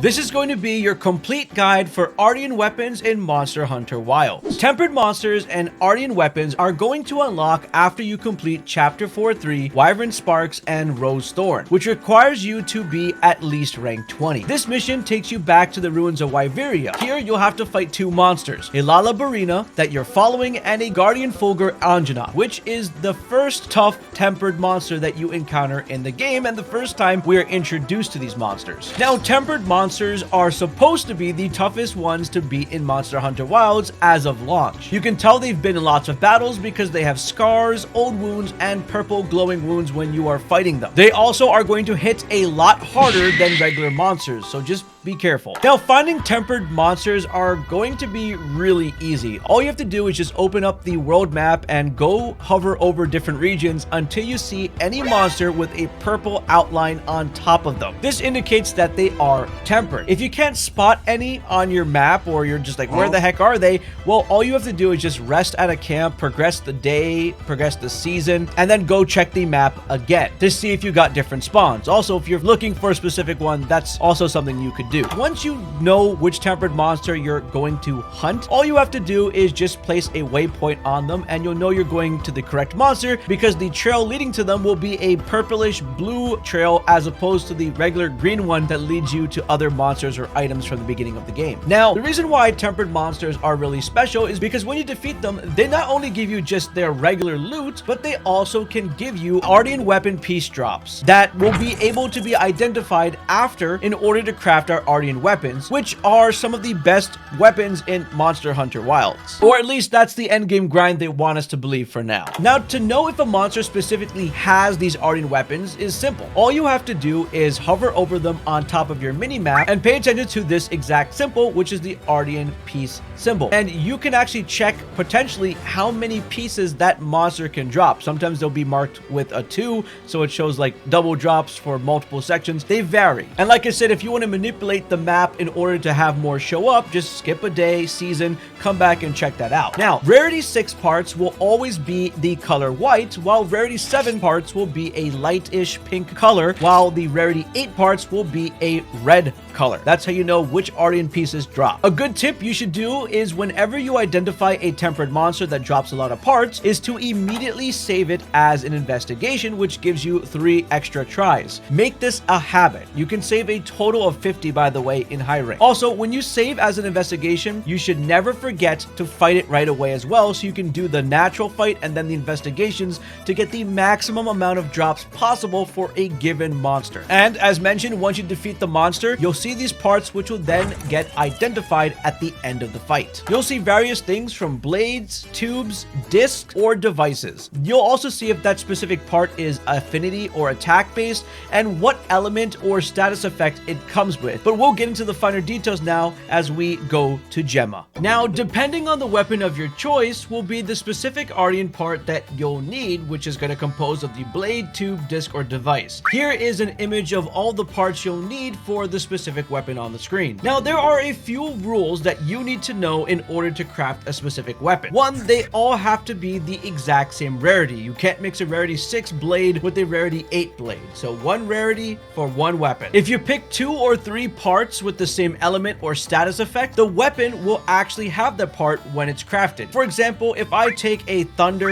This is going to be your complete guide for Artian weapons in Monster Hunter Wilds. Tempered monsters and Artian weapons are going to unlock after you complete Chapter 4-3, Wyvern Sparks, and Rose Thorn, which requires you to be at least rank 20. This mission takes you back to the ruins of Wyveria. Here, you'll have to fight two monsters, a Lala Barina that you're following, and a Guardian Fulgur Anjana, which is the first tough tempered monster that you encounter in the game, and the first time we are introduced to these monsters. Now, tempered monsters are supposed to be the toughest ones to beat in Monster Hunter Wilds as of launch. You can tell they've been in lots of battles because they have scars, old wounds, and purple glowing wounds when you are fighting them. They also are going to hit a lot harder than regular monsters, so just be careful. Now, finding tempered monsters are going to be really easy. All you have to do is just open up the world map and go hover over different regions until you see any monster with a purple outline on top of them. This indicates that they are tempered. If you can't spot any on your map, or you're just like, where the heck are they? Well, all you have to do is just rest at a camp, progress the day, progress the season, and then go check the map again to see if you got different spawns. Also, if you're looking for a specific one, that's also something you could do. Once you know which tempered monster you're going to hunt, all you have to do is just place a waypoint on them, and you'll know you're going to the correct monster because the trail leading to them will be a purplish blue trail as opposed to the regular green one that leads you to other monsters or items from the beginning of the game. Now, the reason why tempered monsters are really special is because when you defeat them, they not only give you just their regular loot, but they also can give you Artian weapon piece drops that will be able to be identified after in order to craft our Artian weapons, which are some of the best weapons in Monster Hunter Wilds. Or at least that's the endgame grind they want us to believe for now. Now, to know if a monster specifically has these Artian weapons is simple. All you have to do is hover over them on top of your mini-map and pay attention to this exact symbol, which is the Artian piece symbol. And you can actually check potentially how many pieces that monster can drop. Sometimes they'll be marked with a 2, so it shows like double drops for multiple sections. They vary. And like I said, if you want to manipulate the map in order to have more show up, just skip a day, season, come back and check that out. Now, Rarity 6 parts will always be the color white, while Rarity 7 parts will be a light-ish pink color, while the Rarity 8 parts will be a red color. That's how you know which Artian pieces drop. A good tip you should do is whenever you identify a tempered monster that drops a lot of parts is to immediately save it as an investigation, which gives you 3 extra tries. Make this a habit. You can save a total of 50, by the way, in high rank. Also, when you save as an investigation, you should never forget to fight it right away as well, so you can do the natural fight and then the investigations to get the maximum amount of drops possible for a given monster. And as mentioned, once you defeat the monster, you'll see these parts, which will then get identified at the end of the fight. You'll see various things from blades, tubes, discs, or devices. You'll also see if that specific part is affinity or attack based and what element or status effect it comes with. But we'll get into the finer details now as we go to Gemma. Now, depending on the weapon of your choice will be the specific Artian part that you'll need, which is going to compose of the blade, tube, disc, or device. Here is an image of all the parts you'll need for the specific weapon on the screen. Now, there are a few rules that you need to know in order to craft a specific weapon. One, they all have to be the exact same rarity. You can't mix a Rarity 6 blade with a Rarity 8 blade. So 1 rarity for 1 weapon. If you pick 2 or 3 parts with the same element or status effect, the weapon will actually have that part when it's crafted. For example, if I take a thunder,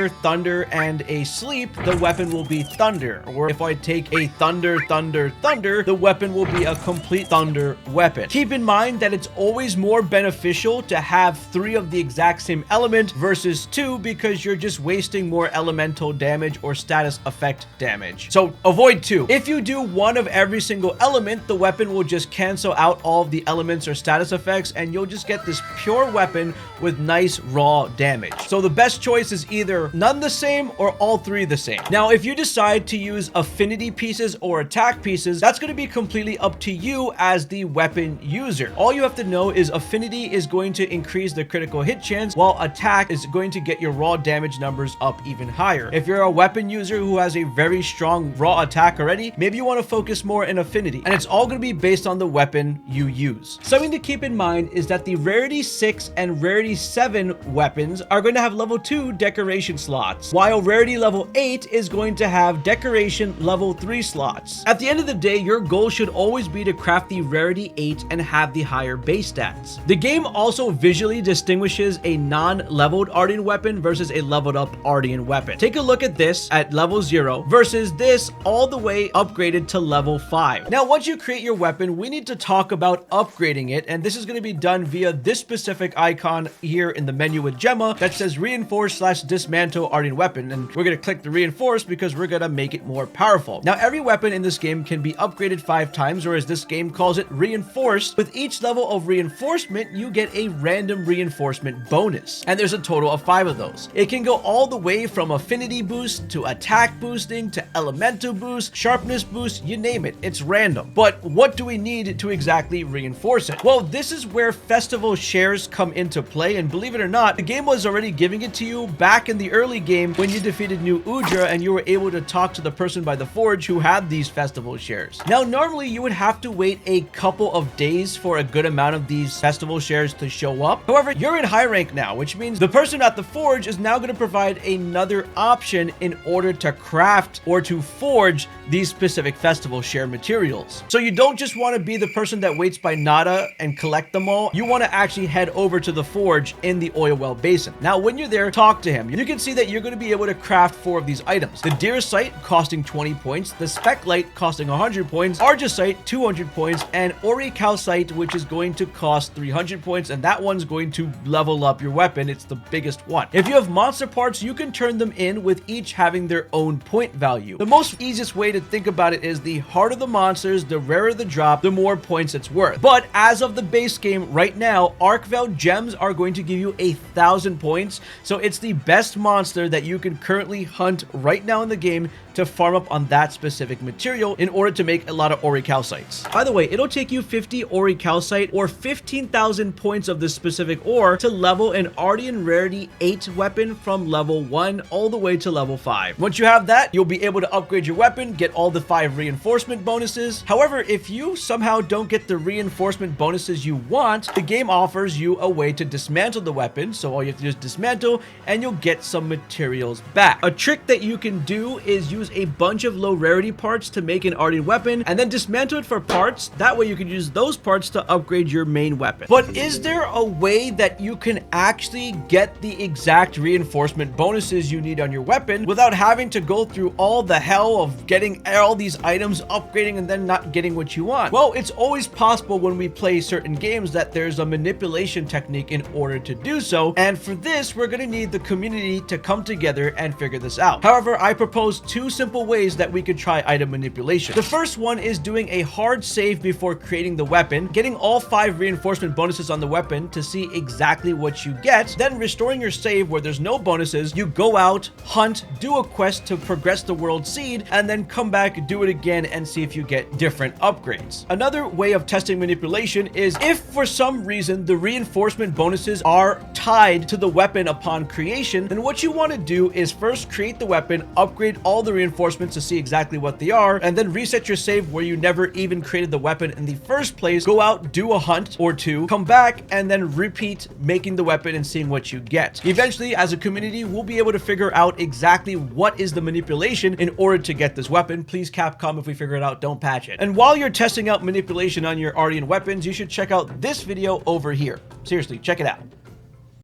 and a sleep, the weapon will be thunder. Or if I take a thunder, the weapon will be a complete thunder weapon. Keep in mind that it's always more beneficial to have 3 of the exact same element versus 2 because you're just wasting more elemental damage or status effect damage. So avoid 2. If you do 1 of every single element, the weapon will just cancel out all of the elements or status effects and you'll just get this pure weapon with nice raw damage. So the best choice is either none the same or all 3 the same. Now, if you decide to use affinity pieces or attack pieces, that's going to be completely up to you as the weapon user. All you have to know is affinity is going to increase the critical hit chance, while attack is going to get your raw damage numbers up even higher. If you're a weapon user who has a very strong raw attack already, maybe you want to focus more in affinity, and it's all going to be based on the weapon weapon you use. Something to keep in mind is that the Rarity 6 and Rarity 7 weapons are going to have level 2 decoration slots, while Rarity level 8 is going to have decoration level 3 slots. At the end of the day, your goal should always be to craft the Rarity 8 and have the higher base stats. The game also visually distinguishes a non-leveled Artian weapon versus a leveled up Artian weapon. Take a look at this at level 0 versus this all the way upgraded to level 5. Now, once you create your weapon, we need to talk about upgrading it, and this is going to be done via this specific icon here in the menu with Gemma that says reinforce/dismantle Artian weapon, and we're going to click the reinforce because we're going to make it more powerful. Now, every weapon in this game can be upgraded 5 times, or as this game calls it, reinforced. With each level of reinforcement, you get a random reinforcement bonus, and there's a total of 5 of those. It can go all the way from affinity boost to attack boosting to elemental boost, sharpness boost, you name it, it's random. But what do we need to exactly reinforce it? Well, this is where festival shares come into play, and believe it or not, the game was already giving it to you back in the early game when you defeated New Udra and you were able to talk to the person by the forge who had these festival shares. Now, normally you would have to wait a couple of days for a good amount of these festival shares to show up. However, you're in high rank now, which means the person at the forge is now going to provide another option in order to craft or to forge these specific festival share materials. So you don't just want to be the person that waits by Nada and collect them all. You want to actually head over to the forge in the oil well basin. Now, when you're there, talk to him. You can see that you're going to be able to craft 4 of these items. The Deerite costing 20 points, the Speclite costing 100 points, Argisite 200 points, and Orichalcite, which is going to cost 300 points, and that one's going to level up your weapon. It's the biggest one. If you have monster parts, you can turn them in with each having their own point value. The most easiest way to think about it is the harder the monsters, the rarer the drop, the more points it's worth. But as of the base game right now, Arcvale gems are going to give you 1,000 points, so it's the best monster that you can currently hunt right now in the game to farm up on that specific material in order to make a lot of Orichalcites. By the way, it'll take you 50 Orichalcite or 15,000 points of this specific ore to level an Artian Rarity 8 weapon from level 1 all the way to level 5. Once you have that, you'll be able to upgrade your weapon, get all the 5 reinforcement bonuses. However, if you somehow don't get the reinforcement bonuses you want, the game offers you a way to dismantle the weapon. So all you have to do is dismantle and you'll get some materials back. A trick that you can do is use a bunch of low rarity parts to make an Artian weapon and then dismantle it for parts. That way you can use those parts to upgrade your main weapon. But is there a way that you can actually get the exact reinforcement bonuses you need on your weapon without having to go through all the hell of getting all these items, upgrading, and then not getting what you want? Well, it's always possible when we play certain games that there's a manipulation technique in order to do so, and for this we're going to need the community to come together and figure this out. However, I propose 2 simple ways that we could try item manipulation. The first one is doing a hard save before creating the weapon, getting all 5 reinforcement bonuses on the weapon to see exactly what you get, then restoring your save where there's no bonuses. You go out, hunt, do a quest to progress the world seed, and then come back, do it again, and see if you get different upgrades. Another way of testing manipulation is if for some reason the reinforcement bonuses are tied to the weapon upon creation, then what you want to do is first create the weapon, upgrade all the reinforcements to see exactly what they are, and then reset your save where you never even created the weapon in the first place. Go out, do a hunt or 2, come back, and then repeat making the weapon and seeing what you get. Eventually, as a community, we'll be able to figure out exactly what is the manipulation in order to get this weapon. Please Capcom, if we figure it out, don't patch it. And while you're testing out manipulation on your Artian weapons, you should check out this video over here. Seriously, check it out.